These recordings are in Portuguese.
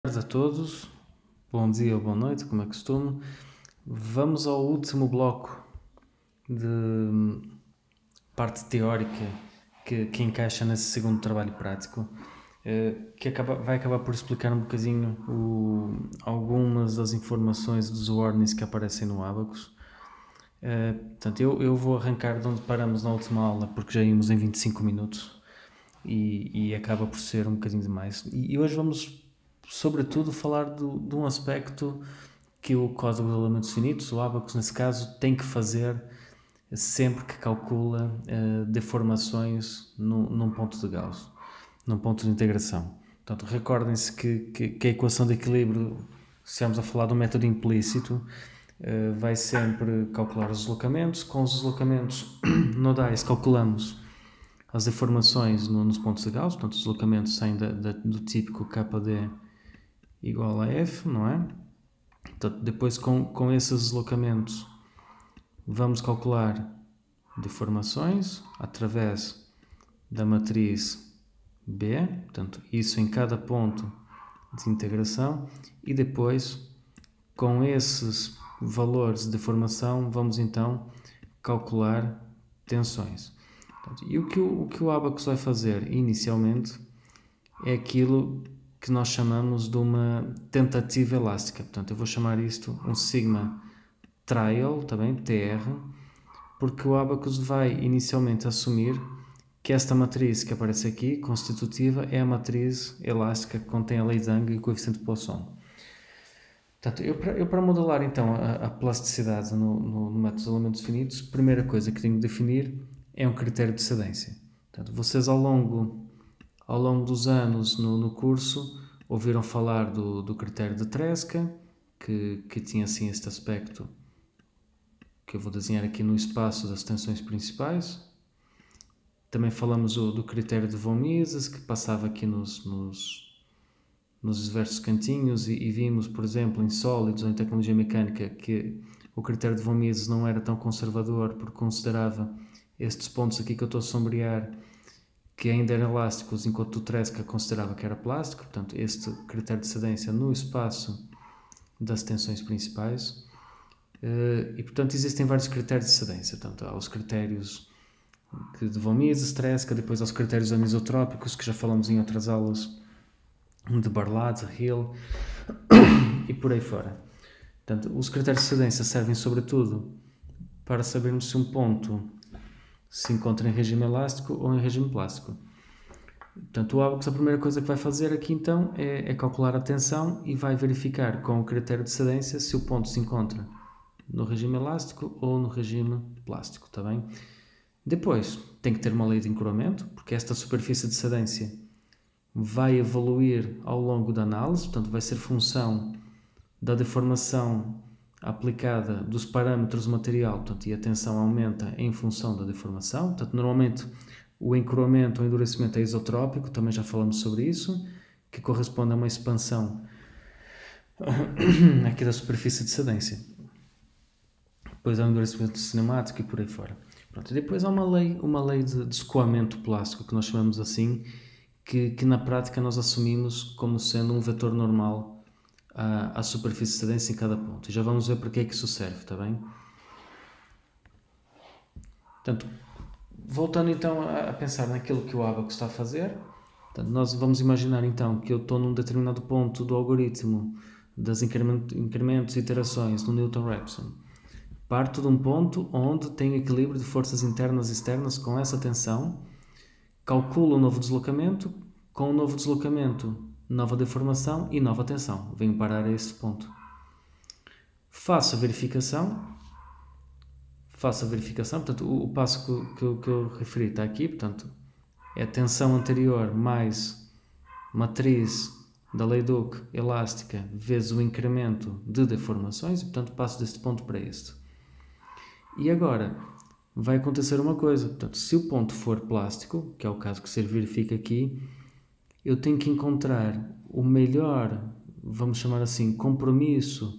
Boa tarde a todos, bom dia ou boa noite, como é costume. Vamos ao último bloco de parte teórica que encaixa nesse segundo trabalho prático, vai acabar por explicar um bocadinho algumas das informações dos warnings que aparecem no Abacus. Portanto, eu vou arrancar de onde paramos na última aula, porque já íamos em 25 minutos e acaba por ser um bocadinho demais. E hoje vamos, sobretudo, falar de um aspecto que o código de elementos finitos, o Abacus nesse caso, tem que fazer sempre que calcula deformações num ponto de Gauss, num ponto de integração. Portanto, recordem-se que a equação de equilíbrio, se estamos a falar de um método implícito, vai sempre calcular os deslocamentos. Com os deslocamentos nodais calculamos as deformações nos pontos de Gauss, portanto os deslocamentos saem do típico KD igual a F, não é? Portanto, depois com esses deslocamentos vamos calcular deformações através da matriz B, portanto isso em cada ponto de integração, e depois com esses valores de deformação vamos então calcular tensões. E o que o Abacus vai fazer inicialmente é aquilo que nós chamamos de uma tentativa elástica. Portanto, eu vou chamar isto um sigma trial, também TR, porque o Abacus vai inicialmente assumir que esta matriz que aparece aqui, constitutiva, é a matriz elástica que contém a lei de Young e o coeficiente de Poisson. Portanto, eu para modelar então a plasticidade no método de elementos finitos, a primeira coisa que tenho de definir é um critério de cedência. Portanto, vocês ao longo dos anos no curso ouviram falar do critério de Tresca, que tinha assim este aspecto que eu vou desenhar aqui no espaço das tensões principais. Também falamos do critério de von Mises, que passava aqui nos diversos cantinhos, e vimos, por exemplo, em sólidos ou em tecnologia mecânica, que o critério de von Mises não era tão conservador porque considerava estes pontos aqui que eu estou a sombrear que ainda eram elásticos, enquanto o Tresca considerava que era plástico. Portanto, este critério de cedência no espaço das tensões principais. E, portanto, existem vários critérios de cedência. Portanto, há os critérios de von Mises, Tresca, depois há os critérios anisotrópicos, que já falamos em outras aulas, de Barlaz, Hill e por aí fora. Portanto, os critérios de cedência servem sobretudo para sabermos se um ponto se encontra em regime elástico ou em regime plástico. Portanto, o Abacus, a primeira coisa que vai fazer aqui então é calcular a tensão e vai verificar com o critério de cedência se o ponto se encontra no regime elástico ou no regime plástico, está bem? Depois tem que ter uma lei de encurvamento, porque esta superfície de cedência vai evoluir ao longo da análise, portanto vai ser função da deformação aplicada dos parâmetros do material, portanto, e a tensão aumenta em função da deformação. Portanto, normalmente o encurvamento ou endurecimento é isotrópico, também já falamos sobre isso, que corresponde a uma expansão aqui da superfície de cedência. Depois há o endurecimento cinemático e por aí fora. Pronto, e depois há uma lei de escoamento plástico, que nós chamamos assim, que na prática nós assumimos como sendo um vetor normal à superfície de cedência em cada ponto. E já vamos ver para que é que isso serve, está bem? Portanto, voltando então a pensar naquilo que o Abacus está a fazer, portanto, nós vamos imaginar então que eu estou num determinado ponto do algoritmo das incrementos e iterações no Newton-Raphson. Parto de um ponto onde tenho equilíbrio de forças internas e externas com essa tensão, calculo um novo deslocamento, com um novo deslocamento, nova deformação e nova tensão. Venho parar a esse ponto. Faço a verificação, portanto, o passo que eu referi está aqui, portanto, é a tensão anterior mais matriz da lei Duc elástica vezes o incremento de deformações, e, portanto, passo deste ponto para este. E agora vai acontecer uma coisa, portanto, se o ponto for plástico, que é o caso que se verifica aqui, eu tenho que encontrar o melhor, vamos chamar assim, compromisso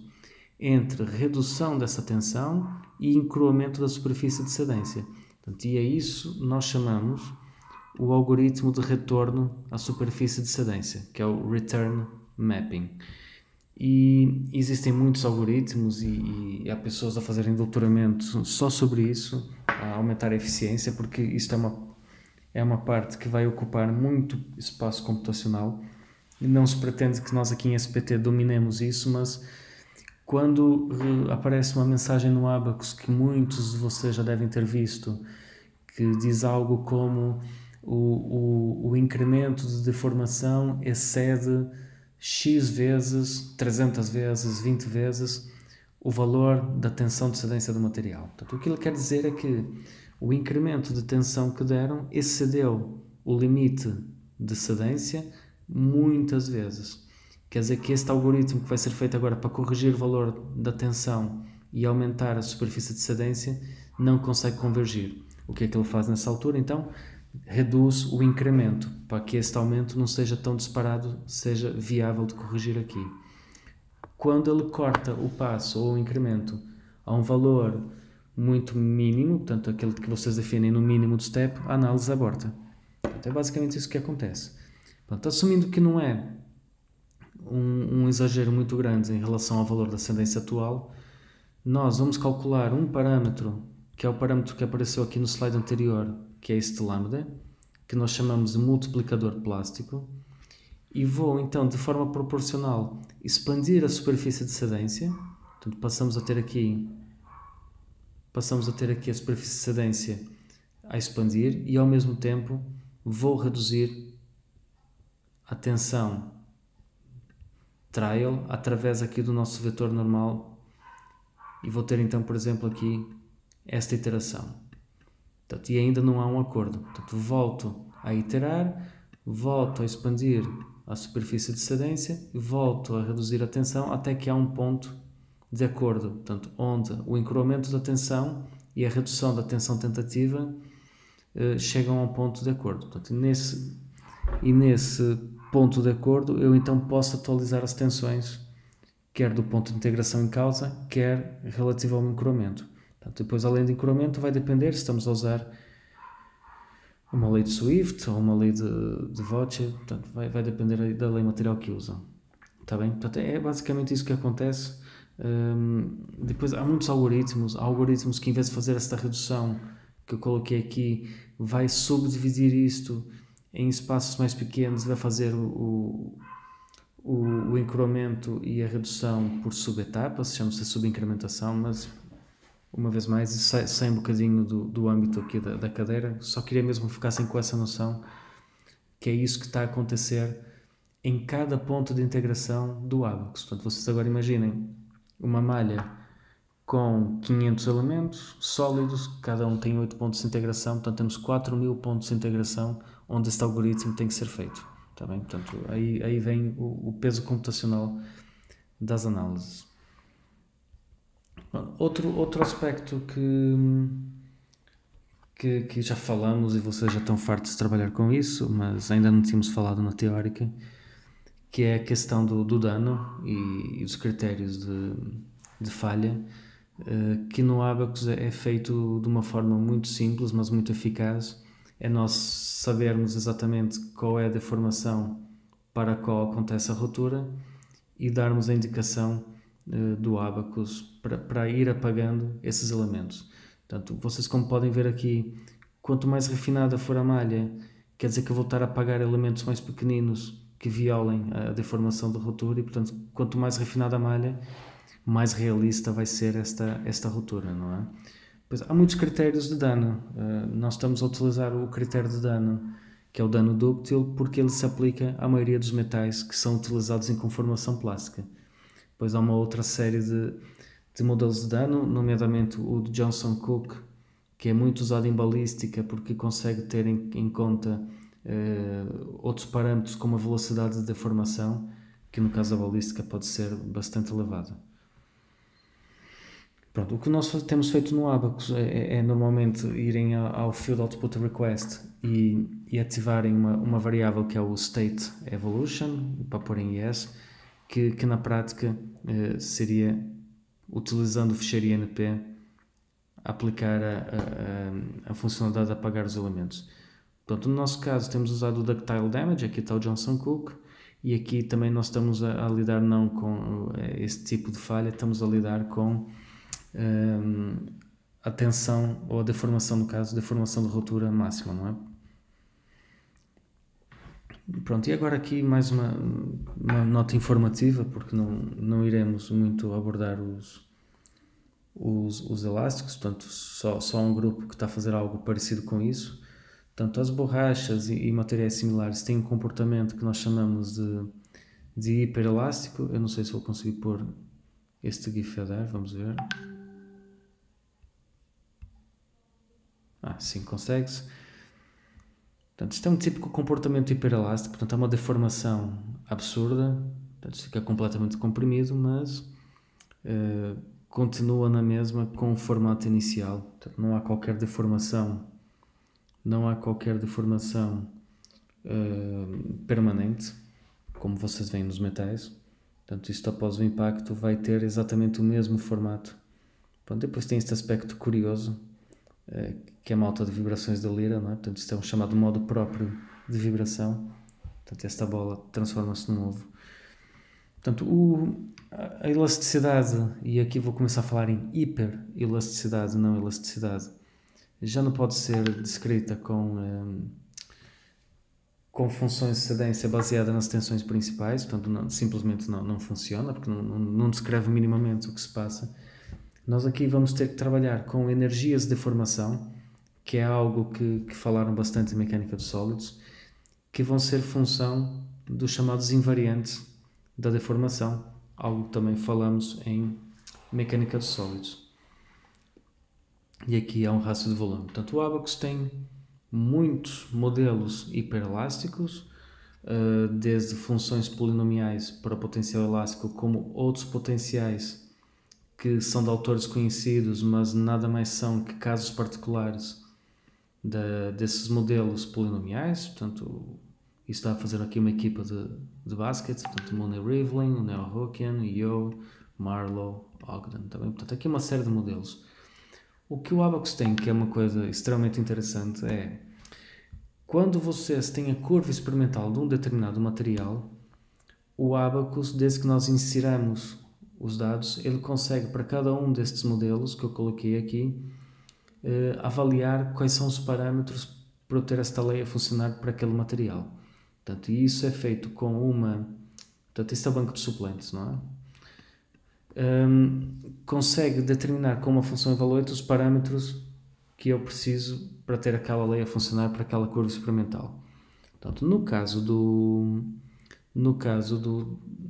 entre redução dessa tensão e encurvamento da superfície de cedência. Portanto, e é isso que nós chamamos o algoritmo de retorno à superfície de cedência, que é o return mapping. E existem muitos algoritmos e há pessoas a fazerem doutoramento só sobre isso, a aumentar a eficiência, porque isto é uma parte que vai ocupar muito espaço computacional e não se pretende que nós aqui em SPT dominemos isso, mas quando aparece uma mensagem no Abacus que muitos de vocês já devem ter visto, que diz algo como o incremento de deformação excede X vezes, 300 vezes, 20 vezes o valor da tensão de cedência do material. Portanto, o que ele quer dizer é que o incremento de tensão que deram excedeu o limite de cedência muitas vezes. Quer dizer que este algoritmo que vai ser feito agora para corrigir o valor da tensão e aumentar a superfície de cedência não consegue convergir. O que é que ele faz nessa altura? Então, reduz o incremento para que este aumento não seja tão disparado, seja viável de corrigir aqui. Quando ele corta o passo ou o incremento a um valor muito mínimo, portanto aquele que vocês definem no mínimo de step, a análise aborta. Portanto, é basicamente isso que acontece. Portanto, assumindo que não é um exagero muito grande em relação ao valor da cedência atual, nós vamos calcular um parâmetro, que é o parâmetro que apareceu aqui no slide anterior, que é este lambda, que nós chamamos de multiplicador plástico, e vou então de forma proporcional expandir a superfície de cedência. Portanto, passamos a ter aqui a superfície de cedência a expandir e ao mesmo tempo vou reduzir a tensão trial através aqui do nosso vetor normal e vou ter então, por exemplo, aqui esta iteração. Portanto, e ainda não há um acordo. Portanto, volto a iterar, volto a expandir a superfície de cedência e volto a reduzir a tensão até que há um ponto de acordo, portanto, onde o incremento da tensão e a redução da tensão tentativa chegam a um ponto de acordo. Portanto, nesse ponto de acordo eu então posso atualizar as tensões, quer do ponto de integração em causa, quer relativo ao incremento. Portanto, depois, além do incremento, vai depender se estamos a usar uma lei de Swift ou uma lei de Voce, portanto, vai depender da lei material que usam. Está bem? Portanto, é basicamente isso que acontece. Depois, há muitos algoritmos que, em vez de fazer esta redução que eu coloquei aqui, vai subdividir isto em espaços mais pequenos, vai fazer o incremento e a redução por subetapas, chama-se subincrementação, mas uma vez mais, sai um bocadinho do âmbito aqui da cadeira, só queria mesmo que ficassem com essa noção que é isso que está a acontecer em cada ponto de integração do Abacus. Portanto, vocês agora imaginem uma malha com 500 elementos sólidos, cada um tem 8 pontos de integração, portanto temos 4.000 pontos de integração onde este algoritmo tem que ser feito. Está bem? Portanto, aí vem o peso computacional das análises. Outro aspecto que já falamos e vocês já estão fartos de trabalhar com isso, mas ainda não tínhamos falado na teórica, que é a questão do dano e dos critérios de falha, que no Abacus é feito de uma forma muito simples, mas muito eficaz. É nós sabermos exatamente qual é a deformação para a qual acontece a ruptura e darmos a indicação do Abacus para ir apagando esses elementos. Portanto, vocês, como podem ver aqui, quanto mais refinada for a malha, quer dizer que eu vou estar a apagar elementos mais pequeninos que violem a deformação da ruptura e, portanto, quanto mais refinada a malha, mais realista vai ser esta ruptura, não é? Pois, há muitos critérios de dano. Nós estamos a utilizar o critério de dano, que é o dano dúctil, porque ele se aplica à maioria dos metais que são utilizados em conformação plástica. Depois há uma outra série de modelos de dano, nomeadamente o de Johnson Cook, que é muito usado em balística porque consegue ter em conta outros parâmetros como a velocidade de deformação, que no caso da balística pode ser bastante elevada. Pronto, o que nós temos feito no Abacus é normalmente irem ao Field Output Request e ativarem uma variável que é o State Evolution, para pôr em yes, que na prática seria, utilizando o ficheiro INP, aplicar a funcionalidade de apagar os elementos. Portanto, no nosso caso temos usado o Ductile Damage, aqui está o Johnson Cook, E aqui também nós estamos a lidar não com esse tipo de falha, estamos a lidar com a tensão ou a deformação, no caso, deformação de ruptura máxima, não é? Pronto, e agora aqui mais uma nota informativa, porque não iremos muito abordar os elásticos, portanto só um grupo que está a fazer algo parecido com isso. Portanto, as borrachas e materiais similares têm um comportamento que nós chamamos de hiperelástico. Eu não sei se vou conseguir pôr este GIF a dar, vamos ver. Sim, consegue-se. Portanto, isto é um típico comportamento hiperelástico, portanto é uma deformação absurda, portanto fica completamente comprimido, mas continua na mesma com o formato inicial, portanto não há qualquer deformação, permanente, como vocês veem nos metais. Portanto, isto após o impacto vai ter exatamente o mesmo formato. Pronto, depois tem este aspecto curioso, que é a malta de vibrações da lira, não é? Portanto, isto é um chamado modo próprio de vibração. Portanto, esta bola transforma-se num ovo. Portanto, a elasticidade, e aqui vou começar a falar em hiperelasticidade, não elasticidade, já não pode ser descrita com funções de cedência baseada nas tensões principais, portanto simplesmente não funciona, porque não descreve minimamente o que se passa. Nós aqui vamos ter que trabalhar com energias de deformação, que é algo que falaram bastante em mecânica dos sólidos, que vão ser função dos chamados invariantes da deformação, algo que também falamos em mecânica dos sólidos. E aqui há um rácio de volume. Portanto, o Abaqus tem muitos modelos hiperelásticos, desde funções polinomiais para potencial elástico, como outros potenciais que são de autores conhecidos, mas nada mais são que casos particulares desses modelos polinomiais. Portanto, isso está a fazer aqui uma equipa de basquete, portanto, Mooney Rivlin, Neo Hookian, Yeo, Marlowe, Ogden também. Portanto, aqui uma série de modelos. O que o Abaqus tem, que é uma coisa extremamente interessante, é quando vocês têm a curva experimental de um determinado material, o Abaqus, desde que nós insiramos os dados, ele consegue para cada um destes modelos que eu coloquei aqui avaliar quais são os parâmetros para eu ter esta lei a funcionar para aquele material. Portanto, isso é feito com portanto, isto é o banco de suplentes, não é? Consegue determinar com uma função evaluate os parâmetros que eu preciso para ter aquela lei a funcionar para aquela curva experimental. Portanto, no caso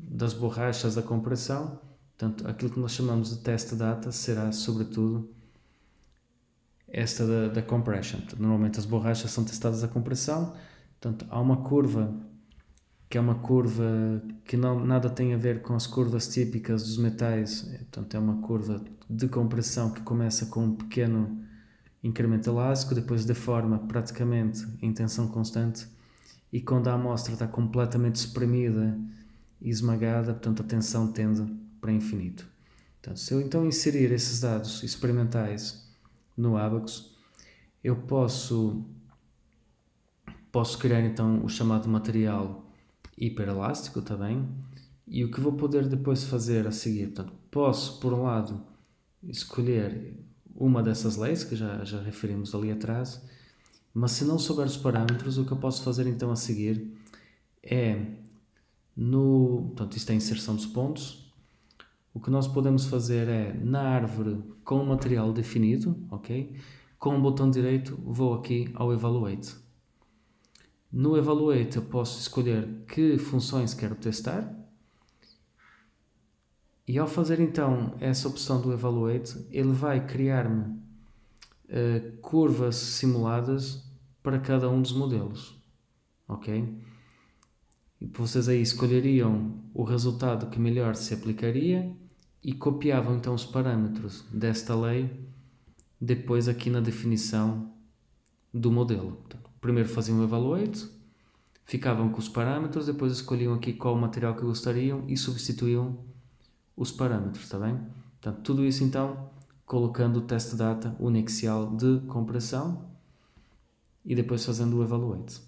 das borrachas da compressão, portanto, aquilo que nós chamamos de test data será sobretudo esta da compression. Portanto, normalmente as borrachas são testadas a compressão, portanto há uma curva que é uma curva que nada tem a ver com as curvas típicas dos metais, portanto é uma curva de compressão que começa com um pequeno incremento elástico, depois deforma praticamente em tensão constante, e quando a amostra está completamente espremida e esmagada, portanto a tensão tende para infinito. Portanto, se eu então inserir esses dados experimentais no Abaqus, eu posso criar então o chamado material hiperelástico também, e o que vou poder depois fazer a seguir, portanto, posso por um lado escolher uma dessas leis que já referimos ali atrás, mas se não souber os parâmetros, o que eu posso fazer então a seguir é portanto, isto é a inserção dos pontos. O que nós podemos fazer é, na árvore com o material definido, ok? Com o botão direito vou aqui ao Evaluate. No Evaluate eu posso escolher que funções quero testar, e ao fazer então essa opção do Evaluate, ele vai criar-me curvas simuladas para cada um dos modelos, ok? E vocês aí escolheriam o resultado que melhor se aplicaria e copiavam então os parâmetros desta lei depois aqui na definição do modelo. Então, primeiro faziam o Evaluate, ficavam com os parâmetros, depois escolhiam aqui qual o material que gostariam e substituíam os parâmetros, está bem? Portanto, tudo isso então colocando o test data uniaxial de compressão e depois fazendo o Evaluate.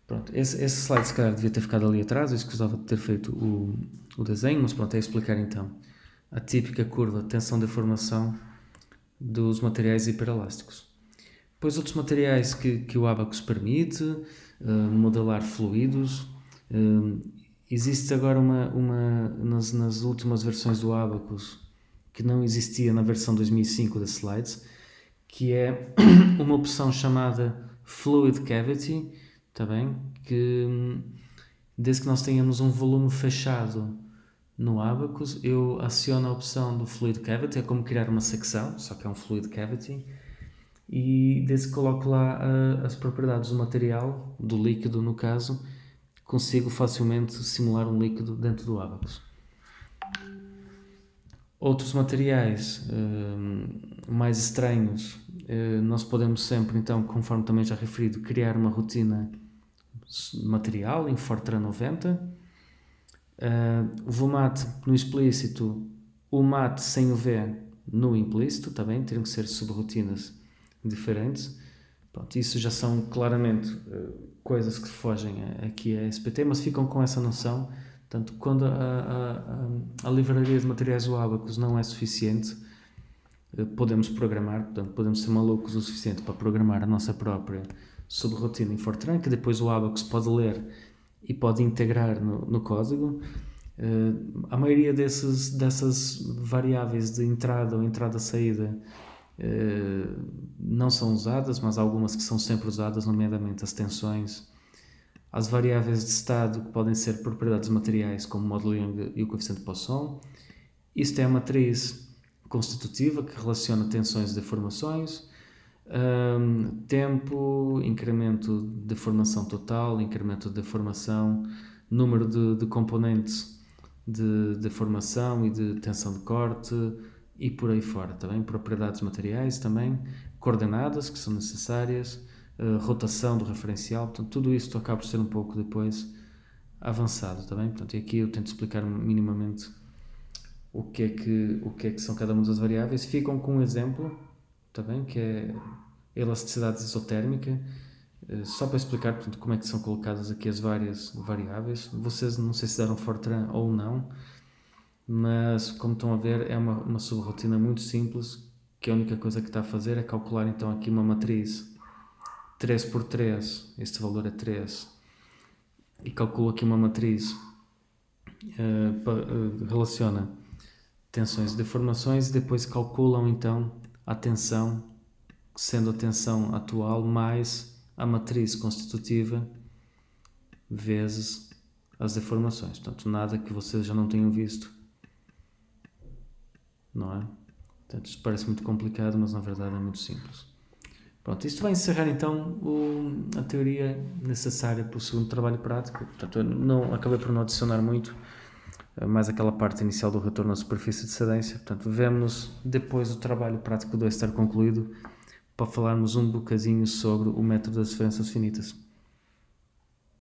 Pronto, esse slide se calhar devia ter ficado ali atrás, eu escusava de ter feito o desenho, mas pronto, é explicar então a típica curva de tensão-deformação dos materiais hiperelásticos. Depois outros materiais que o Abacus permite, modelar fluidos. Existe agora nas últimas versões do Abacus, que não existia na versão 2005 da Slides, que é uma opção chamada Fluid Cavity, tá bem? Que desde que nós tenhamos um volume fechado no Abacus, eu aciono a opção do Fluid Cavity, é como criar uma secção, só que é um Fluid Cavity, e desde que coloco lá as propriedades do material, do líquido no caso, consigo facilmente simular um líquido dentro do Abacus. Outros materiais mais estranhos, nós podemos sempre, então, conforme também já referido, criar uma rotina material em Fortran 90. O VMAT no explícito, o MAT sem o V no implícito, também teriam que ser subrotinas diferentes. Pronto, isso já são claramente coisas que fogem aqui a SPT, mas ficam com essa noção. Portanto, quando a livraria de materiais do Abacus não é suficiente, podemos programar, portanto, podemos ser malucos o suficiente para programar a nossa própria subrotina em Fortran, que depois o Abacus pode ler e pode integrar no código. A maioria dessas variáveis de entrada ou entrada-saída não são usadas, mas há algumas que são sempre usadas, nomeadamente as tensões, as variáveis de estado que podem ser propriedades materiais, como o módulo Young e o coeficiente de Poisson. Isto é a matriz constitutiva que relaciona tensões e deformações, tempo, incremento de deformação total, incremento de deformação, número de componentes de deformação e de tensão de corte e por aí fora, também propriedades materiais, também coordenadas que são necessárias, rotação do referencial, portanto tudo isto acaba por ser um pouco depois avançado, também. Portanto, e aqui eu tento explicar minimamente o que é que são cada uma das variáveis. Ficam com um exemplo, também, que é a elasticidade isotérmica, só para explicar, portanto, como é que são colocadas aqui as várias variáveis. Vocês não sei se deram Fortran ou não, mas como estão a ver é uma subrotina muito simples, que a única coisa que está a fazer é calcular então aqui uma matriz 3 por 3, este valor é 3, e calculo aqui uma matriz relaciona tensões e deformações, e depois calculam então a tensão, sendo a tensão atual mais a matriz constitutiva vezes as deformações. Portanto, nada que vocês já não tenham visto, não é? Portanto, isto parece muito complicado, mas na verdade é muito simples. Pronto, isto vai encerrar então a teoria necessária para o segundo trabalho prático. Portanto, eu acabei por não adicionar muito, mais aquela parte inicial do retorno à superfície de cedência. Portanto, vemo-nos depois do trabalho prático 2 estar concluído, para falarmos um bocadinho sobre o método das diferenças finitas.